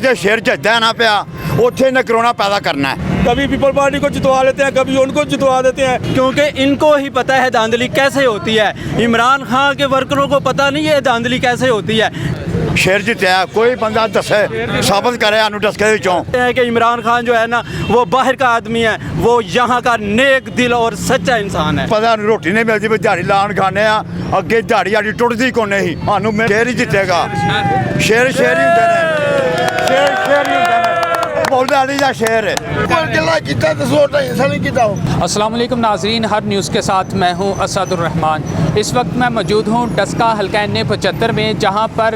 जो शेर जितना ना पाया उत्थे ने करोना पैदा करना है। कभी पीपल पार्टी को जितवा लेते हैं, कभी उनको जितवा देते हैं, क्योंकि इनको ही पता है धांधली कैसे होती है। इमरान खान के वर्करों को पता नहीं है धांधली कैसे होती है। शेर जितया कोई बंदा दसे साबित करे आनू दसके विचों कि इमरान खान जो है ना वो बाहर का आदमी है, वो यहाँ का नेक दिल और सच्चा इंसान है। पता रोटी नहीं मिलती दिहाड़ी लान खाने अगे दिहाड़ी साड़ी टुटती को नहीं सानू शेर ही जितेगा। शेर शेर ही होंदे ने, शेर शेर ही होंदे ने, बोलदा नहीं जा शेर है। अस्सलाम वालेकुम नाजरीन, हर न्यूज़ के साथ मैं हूं असदुर्रहमान। इस वक्त मैं मौजूद हूं डस्का हल्का N75 में, जहां पर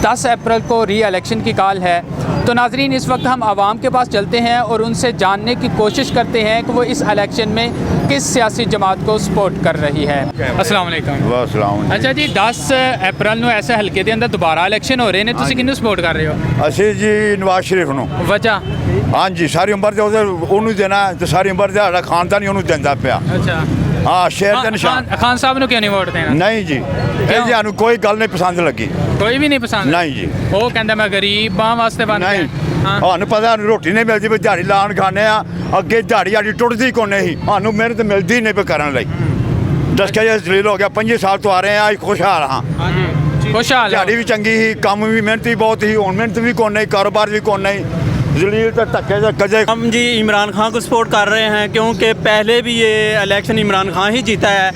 10 अप्रैल को री इलेक्शन की कॉल है। तो नाजरीन इस वक्त हम आवाम के पास चलते हैं और उनसे जानने की कोशिश करते हैं कि वो इस इलेक्शन में किस सियासी जमात को सपोर्ट कर रही है। अस्सलाम वालेकुम। अच्छा जी, 10 अप्रैल ਨੂੰ ऐसे हल्के के अंदर दोबारा इलेक्शन हो रहे हैं, ਤੁਸੀਂ ਕਿਹਨੂੰ ਸਪੋਰਟ ਕਰ ਰਹੇ ਹੋ? ਅਸੀਂ ਜੀ ਨਵਾਜ਼ ਸ਼ਰੀਫ ਨੂੰ। ਵਜ੍ਹਾ? ਹਾਂਜੀ, ਸਾਰੀ ਉਮਰ ਦੇ ਉਹਨੂੰ ਦੇਣਾ ਤੇ ਸਾਰੀ ਉਮਰ ਦਾ ਸਾਡਾ ਖਾਨਦਾਨ ਹੀ ਉਹਨੂੰ ਦਿੰਦਾ ਪਿਆ। ਅੱਛਾ, हाँ शेर का निशान। खान साहब ने क्यों नहीं वोट देना? नहीं जी, ये सानू कोई गल नहीं पसंद लगी। कोई भी नहीं पसंद? नहीं जी। वो कहता मैं गरीब हाँ वास्ते बन नहीं, सानू पता रोटी नहीं मिलती दिहाड़ी लान खाने अगे दिहाड़ी साड़ी टुटती को नहीं सानू मेहनत मिलती नहीं पे करने लगी। दसके जलील हो गया, 25 साल तो आ रहे हैं, आज खुशहाल हाँ। खुशहाल दिहाड़ी भी चंगी ही, काम भी मेहनत भी बहुत ही, हुण मेहनत भी कौन नहीं, कारोबार भी कौन नहीं, जलील तो धक्के से कजे। हम जी इमरान खान को सपोर्ट कर रहे हैं क्योंकि पहले भी ये इलेक्शन इमरान खान ही जीता है,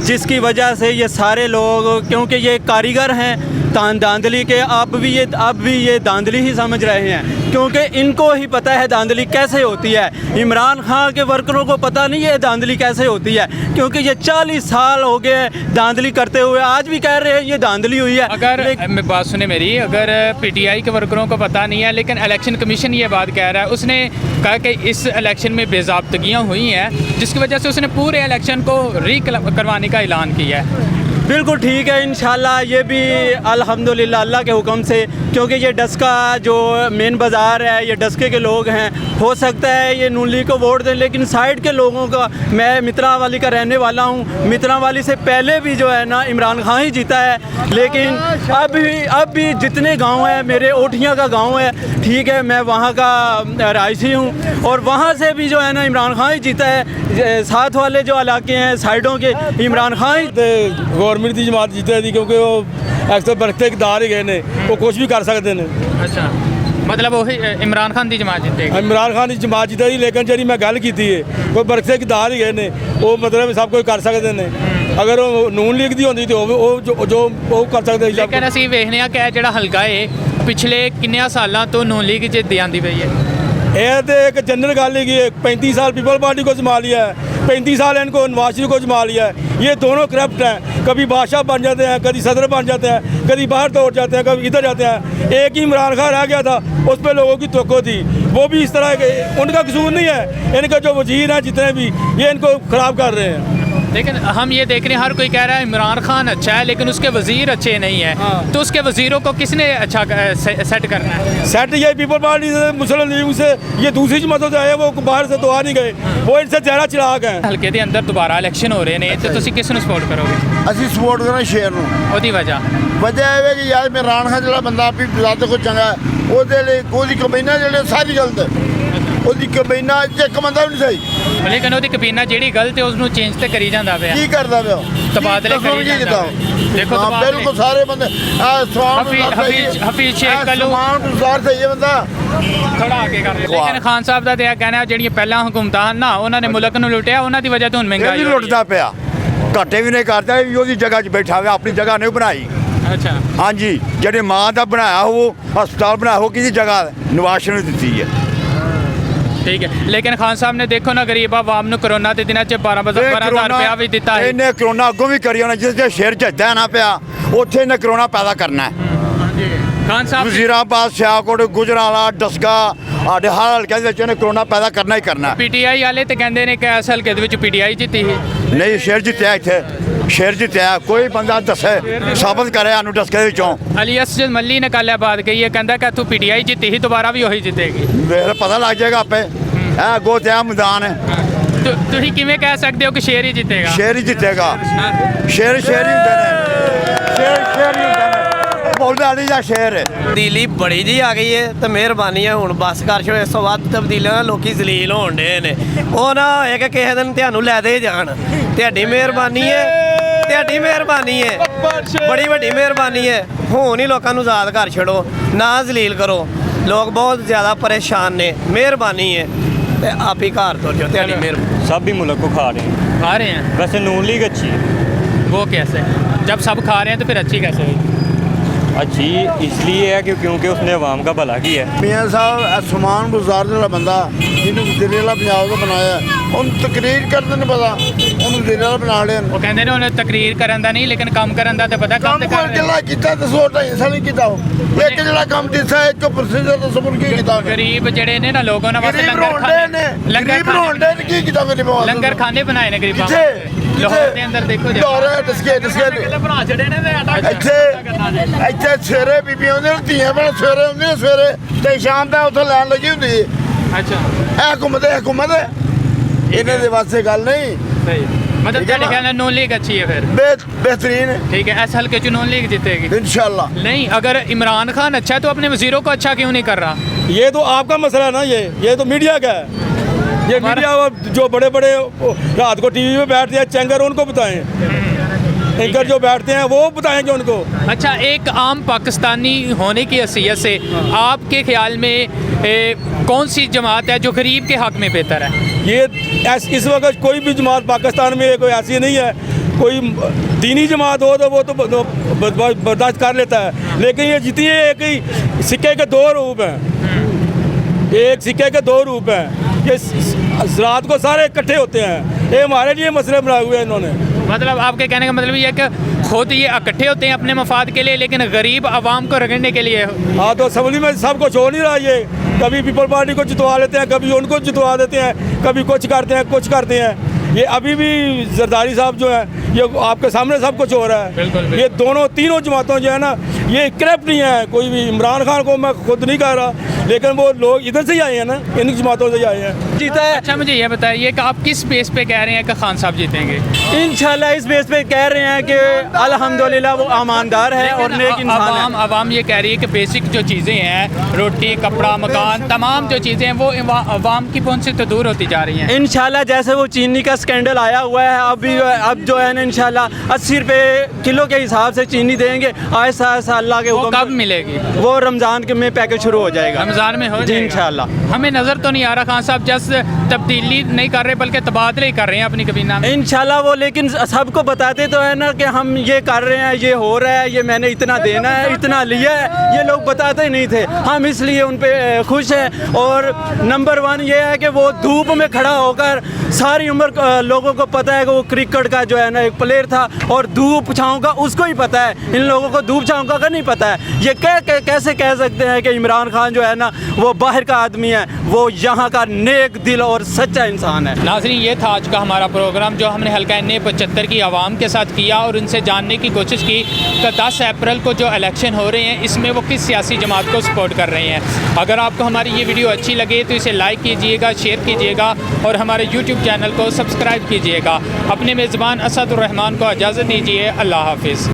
जिसकी वजह से ये सारे लोग, क्योंकि ये कारीगर हैं धांधली के, अब भी ये धांधली ही समझ रहे हैं, क्योंकि इनको ही पता है धांधली कैसे होती है। इमरान खान के वर्करों को पता नहीं है धांधली कैसे होती है, क्योंकि ये 40 साल हो गए धांधली करते हुए, आज भी कह रहे हैं ये धांधली हुई है। अगर बात सुने मेरी, अगर PTI के वर्करों को पता नहीं है लेकिन इलेक्शन कमीशन ये बात कह रहा है, उसने कहा कि इस इलेक्शन में बेज़ाब्तगियाँ हुई हैं, जिसकी वजह से उसने पूरे इलेक्शन को करवाने का ऐलान किया है। बिल्कुल ठीक है, इंशाल्लाह ये भी अल्हम्दुलिल्लाह अल्लाह के हुक्म से, क्योंकि ये डस्का जो मेन बाज़ार है, ये डस्के के लोग हैं, हो सकता है ये नून लीग को वोट दें, लेकिन साइड के लोगों का, मैं मित्रावाली का रहने वाला हूँ, मित्रावाली से पहले भी जो है ना इमरान खान ही जीता है, लेकिन अब भी जितने गांव हैं, मेरे ओठियाँ का गांव है, ठीक है, मैं वहाँ का रहायशी हूँ, और वहाँ से भी जो है ना इमरान खान ही जीता है। साथ वाले जो इलाके हैं साइडों के, इमरान खान ही गवर्नमेंट की जमात जीते थी, क्योंकि वो अक्सर बरखते इकदार ही गए ने, वो कुछ भी कर सकते हैं। अच्छा, मतलब वही इमरान खान की जमात जीतेगी? इमरान खान की जमात जीते थी, लेकिन जी मैं गल की है, वो बरखते इकदार ही गए ने, वो मतलब सब कुछ कर सकते हैं। अगर वो नून लीग की होती तो वो कर सकते। लेकिन असीं वेखने कि जिहड़ा हल्का है पिछले किन्ने सालों तो नून लीग जितती आती पई है। ये तो एक जनरल गल है, 35 साल पीपल पार्टी को जमा लिया है, 35 साल इनको नवाज शरीफ को जमा लिया है। ये दोनों करप्ट हैं, कभी बादशाह बन जाते हैं, कभी सदर बन जाते हैं, कभी बाहर दौड़ जाते हैं, कभी इधर जाते हैं। एक ही इमरान खान रह गया था, उस पर लोगों की तवक्को थी, वो भी इस तरह के, उनका कसूर नहीं है, इनका जो वजीर हैं जितने भी, ये इनको ख़राब कर रहे हैं। लेकिन हम ये देख रहे हैं, हर कोई कह रहा है इमरान खान अच्छा है, लेकिन उसके वजीर अच्छे नहीं है। हाँ। तो उसके वजीरों को किसने अच्छा सेट करना है? सेट ये पीपल पार्टी से, मुस्लिम लीग से, ये दूसरी जमातों से आए, वो बाहर से तो आ नहीं गए, वो इनसे ज़्यादा चिराग हैं। हल्के के अंदर दोबारा इलेक्शन हो रहे हैं, तो तुम किसਨੂੰ सपोर्ट करोगे? ਅਸੀਂ ਸਪੋਰਟ ਕਰਨਾ ਸ਼ੇਰ ਨੂੰ। ਉਹਦੀ ਵਜ੍ਹਾ ਇਹ ਹੈ ਕਿ ਯਾਰ ਇਮਰਾਨ ਖਾਨ ਜਿਹੜਾ ਬੰਦਾ ਆਪਣੀ ਬਜ਼ਾਤ ਕੋ ਚੰਗਾ, ਉਹਦੇ ਲਈ ਉਹਦੀ ਕਮੈਨਾ ਜਿਹੜੇ ਸਾਰੀ ਗਲਤ ਹੈ, ਉਹਦੀ ਕਮੈਨਾ ਇੱਕ ਬੰਦਾ ਵੀ ਨਹੀਂ ਸਹੀ। ਲੇਕਿਨ ਉਹਦੀ ਕਬੀਨਾ ਜਿਹੜੀ ਗਲਤ ਹੈ ਉਸਨੂੰ ਚੇਂਜ ਤੇ ਕਰੀ ਜਾਂਦਾ ਪਿਆ। ਕੀ ਕਰਦਾ ਪਿਆ? ਤਬਾਦਲੇ ਕਰੀ ਜਾਂਦਾ। ਦੇਖੋ ਬਿਲਕੁਲ ਸਾਰੇ ਬੰਦੇ ਹਫੀਜ਼ ਸ਼ੇਖ ਕਲੂ ਗੁਜ਼ਾਰ ਸਹੀ ਹੈ ਬੰਦਾ, ਥੋੜਾ ਆਗੇ ਕਰ। ਲੇਕਿਨ ਖਾਨ ਸਾਹਿਬ ਦਾ ਤੇ ਕਹਿਣਾ ਜਿਹੜੀਆਂ ਪਹਿਲਾਂ ਹਕੂਮਤਾਂ ਹਨ ਨਾ, ਉਹਨਾਂ ਨੇ ਮੁਲਕ ਨੂੰ ਲੁੱਟਿਆ, ਉਹਨਾਂ ਦੀ ਵਜ੍ਹਾ ਤੋਂ ਹੁਣ ਮਹਿੰਗਾਈ ਲੁੱਟਦਾ ਪਿਆ, ਘਾਟੇ ਵੀ ਨਹੀਂ ਕਰਦਾ, ਉਹਦੀ ਜਗ੍ਹਾ 'ਚ ਬੈਠਾ ਹੋਇਆ, ਆਪਣੀ ਜਗ੍ਹਾ ਨਹੀਂ ਬਣਾਈ। ਅੱਛਾ, ਹਾਂਜੀ, ਜਿਹੜੇ ਮਾਂ ਦਾ ਬਣਾਇਆ ਉਹ ਹਸਪਤਾਲ ਬਣਾਇਆ ਉਹ ਕਿਹਦੀ ਜਗ੍ਹਾ ਨਵਾਜ਼ ਸ਼ਰੀਫ ਨੇ ਦਿੱਤੀ ਹੈ। ठीक है, लेकिन खान साहब ने देखो ना गरीब आवाम ਨੂੰ कोरोना ਦੇ ਦਿਨਾਂ 'ਚ 12,000 ਰੁਪਇਆ ਵੀ ਦਿੱਤਾ ਹੈ। ਇਹਨੇ ਕਰੋਨਾ ਅੱਗੋਂ ਵੀ ਕਰੀ ਉਹਨਾਂ, ਜਿਸ ਦੇ ਸ਼ੇਰ ਜਿੱਦਾਂ ਨਾ ਪਿਆ ਉੱਥੇ ਇਹਨੇ ਕਰੋਨਾ ਪੈਦਾ ਕਰਨਾ ਹੈ। ਖਾਨ ਸਾਹਿਬ ਵਜ਼ੀਰਾਬਾਦ, ਸਿਆਲਕੋਟ, ਗੁਜਰਾਂਵਾਲਾ, ਡਸਕਾ, ਸਾਡੇ ਹਰ ਹਲਕੇ ਦੇ ਵਿੱਚ ਇਹਨੇ ਕਰੋਨਾ ਪੈਦਾ ਕਰਨਾ ਹੀ ਕਰਨਾ। PTI ਵਾਲੇ ਤੇ ਕਹਿੰਦੇ ਨੇ ਕਿ ਇਸ ਹਲਕੇ ਦੇ ਵਿੱਚ PTI ਜਿੱਤੀ ਸੀ। ਨਹੀਂ, ਸ਼ੇਰ ਜਿੱਤਿਆ ਇੱਥੇ, शेर जितया कोई बंदा दसे साबित करे आनू दसके विचों। अली असद मल्ली ने कल बात कही है, कहता कि तू PTI जीती ही, दोबारा भी वही जीतेगी। मेरा पता लग जाएगा आपे, अगो त्या मैदान है। तुम किवें कह सकते हो कि शेर ही जीतेगा? शेर ही जीतेगा, शेर शेर ही होंदे ने, शेर शेर ही होंदे ने, ਬੋਲਦੇ ਵਾਲੀ ਦਾ ਸ਼ੇਰ ਹੈ। ਤਬਦੀਲੀ ਬੜੀ ਜੀ ਆ ਗਈ ਹੈ ਤੇ ਮਿਹਰਬਾਨੀ ਹੈ ਹੁਣ ਬਸ ਕਰ ਛੋ। ਇਸ ਤੋਂ ਵੱਧ ਤਬਦੀਲੀਆਂ ਨਾਲ ਲੋਕੀ ਜ਼ਲੀਲ ਹੋਣ ਡੇ ਨੇ। ਉਹ ਨਾ ਹੋਏ ਕਿ ਕਿਸੇ ਦਿਨ ਤੁਹਾਨੂੰ ਲੈ ਦੇ ਜਾਣ। ਤੁਹਾਡੀ ਮਿਹਰਬਾਨੀ ਹੈ, ਤੁਹਾਡੀ ਮਿਹਰਬਾਨੀ ਹੈ, ਬੜੀ ਵੱਡੀ ਮਿਹਰਬਾਨੀ ਹੈ। ਹੁਣ ਹੀ ਲੋਕਾਂ ਨੂੰ ਆਜ਼ਾਦ ਕਰ ਛੱਡੋ, ਨਾ ਜ਼ਲੀਲ ਕਰੋ। ਲੋਕ ਬਹੁਤ ਜ਼ਿਆਦਾ ਪਰੇਸ਼ਾਨ ਨੇ। ਮਿਹਰਬਾਨੀ है ਤੇ आप ही घर तो जो ਤੁਹਾਡੀ ਮਿਹਰਬਾਨੀ। सब भी मुल्क को खा रहे हैं। खा रहे हैं, वैसे नून लीग अच्छी है। वो कैसे? जब सब खा रहे हैं तो फिर अच्छी कैसे हुई? अच्छी इसलिए है कि क्योंकि उसने अवाम का भला किया है। ਮੀਆਂ ਸਾਹਿਬ ਅਸਮਾਨ ਗੁਜ਼ਾਰ ਜਿਹੜਾ ਬੰਦਾ ਜਿਹਨੂੰ ਵਜ਼ੀਰ ਆਲਾ ਪੰਜਾਬ ਦਾ ਬਣਾਇਆ ਉਹਨੂੰ ਤਕਰੀਰ ਕਰਨ ਦਾ ਨਹੀਂ ਪਤਾ, ਉਹਨੂੰ ਵਜ਼ੀਰ ਆਲਾ ਬਣਾ ਲਿਆ। वो कहते ने उन्हें तकरीर करन दा नहीं लेकिन काम करन दा ते पता ਕੰਮ काम ते ਕੋਈ कर रहे हैं। ਕਿਲਾ ਕੀਤਾ ਤੇ 2.5 ਨਹੀਂ ਕੀਤਾ। ਉਹ ਇੱਕ ਜਿਹੜਾ ਕੰਮ ਦਿੱਤਾ ਇੱਕ ਪ੍ਰੋਸੀਜਰ ਦਾ ਸਬਰ ਕੀ ਕੀਤਾ ਉਹਨੇ। गरीब जेड़े ने ना लोगों ने वास्ते ਗਰੀਬ लंगर ਰੋਂਦੇ ਨੇ, खाने लंगर ਗਰੀਬ ਰੋਂਦੇ ਨੇ ਕੀ ਕੀਤਾ ਗਰੀਬਾਂ ਵਾਸਤੇ। लंगर खाने बनाए ने गरीबां ਕਿੱਥੇ वास्ते। लाहौर दे अंदर देखो जा ਲਾਹੌਰ ਦਸਕੇ बना छड़े ने ते आटा ਇੱਥੇ ਸਵੇਰੇ ਬੀਬੀਆਂ ਆਉਂਦੀਆਂ ਨੇ, ਧੀਆਂ ਭੈਣਾਂ ਸਵੇਰੇ ਆਉਂਦੀਆਂ ਸਵੇਰੇ ਤੇ ਸ਼ਾਮ ਦਾ ਉੱਥੇ ਲੈਣ ਲੱਗੀ ਹੁੰਦੀ ਹੈ। अच्छा ਇਹ ਹਕੂਮਤ ਹੈ, ਇਹਨਾਂ ਦੇ ਵਾਸਤੇ ਗੱਲ नहीं। सही मतलब ठीक है तेरे ना? ख्याल में नून लीग अच्छी है फिर? बेहतरीन है ठीक है, इस हल्के च नून लीग जीतेगी। इंशाल्लाह। नहीं, अगर इमरान खान अच्छा है तो अपने वजीरों को अच्छा क्यों नहीं कर रहा? ये तो आपका मसला है ना। ये तो मीडिया का है। ये मीडिया जो बड़े बड़े रात को टीवी में बैठते हैं चैंगर, उनको बताएं। एंकर जो बैठते हैं वो बताएंगे उनको। अच्छा, एक आम पाकिस्तानी होने की हैसियत से आपके ख्याल में कौन सी जमात है जो गरीब के हक में बेहतर है? ये इस वक्त कोई भी जमात पाकिस्तान में कोई ऐसी नहीं है। कोई दीनी जमात हो तो वो तो बर्दाश्त कर लेता है, लेकिन ये जितनी एक ही सिक्के के दो रूप हैं। एक सिक्के के दो रूप हैं। ये रात को सारे इकट्ठे होते हैं। ये हमारे लिए मसले बनाए हुए हैं इन्होंने। मतलब आपके कहने का मतलब ये है कि खुद ये इकट्ठे होते हैं अपने मफाद के लिए, लेकिन गरीब आवाम को रगड़ने के लिए। हाँ, तो असम्बली में सब कुछ हो नहीं रहा। ये कभी पीपल पार्टी को जितवा लेते हैं, कभी उनको जितवा देते हैं, कभी कुछ करते हैं। ये अभी भी जरदारी साहब जो है, ये आपके सामने सब कुछ हो रहा है। बिल्कुल। ये तीनों जमातों जो है ना, ये करप्ट नहीं है कोई भी। इमरान खान को मैं खुद नहीं कह रहा, लेकिन वो लोग इधर से ही आए हैं ना, इन जमातों से ही आए हैं। जीता है अच्छा, मुझे ये बताइए कि आप किस बेस पे कह रहे हैं कि खान साहब जीतेंगे? इंशाल्लाह इस बेस पे कह रहे हैं कि अल्हम्दुलिल्लाह वो ईमानदार है और नेक इंसान है। आवाम ये कह रही है कि बेसिक जो चीज़ें हैं, रोटी, कपड़ा, मकान, तमाम जो चीज़ें हैं वो आवाम की पहुंच से तो दूर होती जा रही हैं। इंशाल्लाह जैसे वो चीनी का स्कैंडल आया हुआ है, अब जो है ना इंशाल्लाह 80 रुपए किलो के हिसाब से चीनी देंगे। आहिस्ता आहिस्ता अल्लाह के वो हुक्म कब मिलेगी? वो रमज़ान के में पैकेज शुरू हो जाएगा। रमज़ान में हो जी जाएगा? इंशाल्लाह। हमें नज़र तो नहीं आ रहा खान साहब जस्ट तब्दीली नहीं कर रहे बल्कि तबादले ही कर रहे हैं अपनी कबीना में। इंशाल्लाह वो, लेकिन सबको बताते तो है ना कि हम ये कर रहे हैं, ये हो रहा है, ये मैंने इतना देना है, इतना लिया है। ये लोग बताते ही नहीं थे। हम इसलिए उन पे खुश हैं। और नंबर 1 ये है कि वो धूप में खड़ा होकर सारी उम्र लोगों को पता है कि वो क्रिकेट का जो है ना एक प्लेयर था, और धूप छाँव का उसको ही पता है। इन लोगों को धूप छाँव का नहीं पता है। ये कैसे कह सकते हैं कि इमरान खान जो है ना वो बाहर का आदमी है? वो यहाँ का नेक दिल और सच्चा इंसान है। नाज़रीन, ये था आज का हमारा प्रोग्राम जो हमने हल्का N75 की आवाम के साथ किया और उनसे जानने की कोशिश की कि 10 अप्रैल को जो इलेक्शन हो रहे हैं इसमें वो किस सियासी जमात को सपोर्ट कर रहे हैं। अगर आपको हमारी ये वीडियो अच्छी लगे तो इसे लाइक कीजिएगा, शेयर कीजिएगा और हमारे यूट्यूब चैनल को सब्सक्राइब कीजिएगा। अपने मेज़बान असदुर्रहमान को इजाज़त दीजिए। अल्लाह हाफिज़।